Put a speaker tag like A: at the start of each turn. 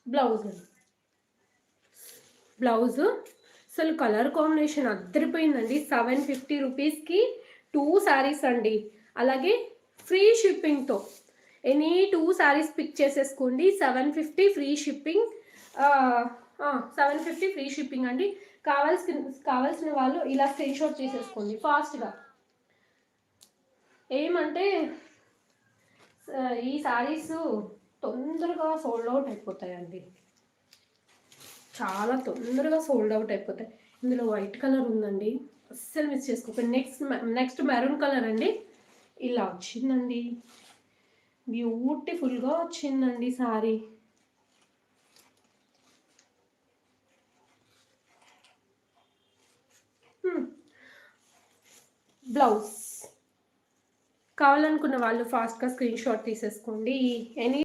A: Blouse blouse అసలు colour combination అద్దరిపోయిందండి. 750 రూపీస్కి 2 శారీస్ అండి. అలాగే ఫ్రీ షిప్పింగ్తో ఎనీ 2 శారీస్ పిక్ చేసేసుకోండి. 750 ఫ్రీ షిప్పింగ్. 750 ఫ్రీ షిప్పింగ్ అండి. కావాల్సిన వాళ్ళు ఇలా స్క్రీన్ షాట్ చేసేసుకోండి ఫాస్ట్గా. ఏమంటే ఈ శారీస్ తొందరగా సోల్డ్ అవుట్ అయిపోతాయండి, చాలా తొందరగా సోల్డ్ అవుట్ అయిపోతాయి. ఇందులో వైట్ కలర్ ఉందండి, అస్సలు మిస్ చేసుకోకండి. నెక్స్ట్ మెరూన్ కలర్ అండి. ఇలా వచ్చిందండి, బ్యూటిఫుల్గా వచ్చిందండి శారీ. బ్లౌజ్ కావాలనుకున్న వాళ్ళు ఫాస్ట్గా స్క్రీన్ షాట్ తీసేసుకోండి. ఎనీ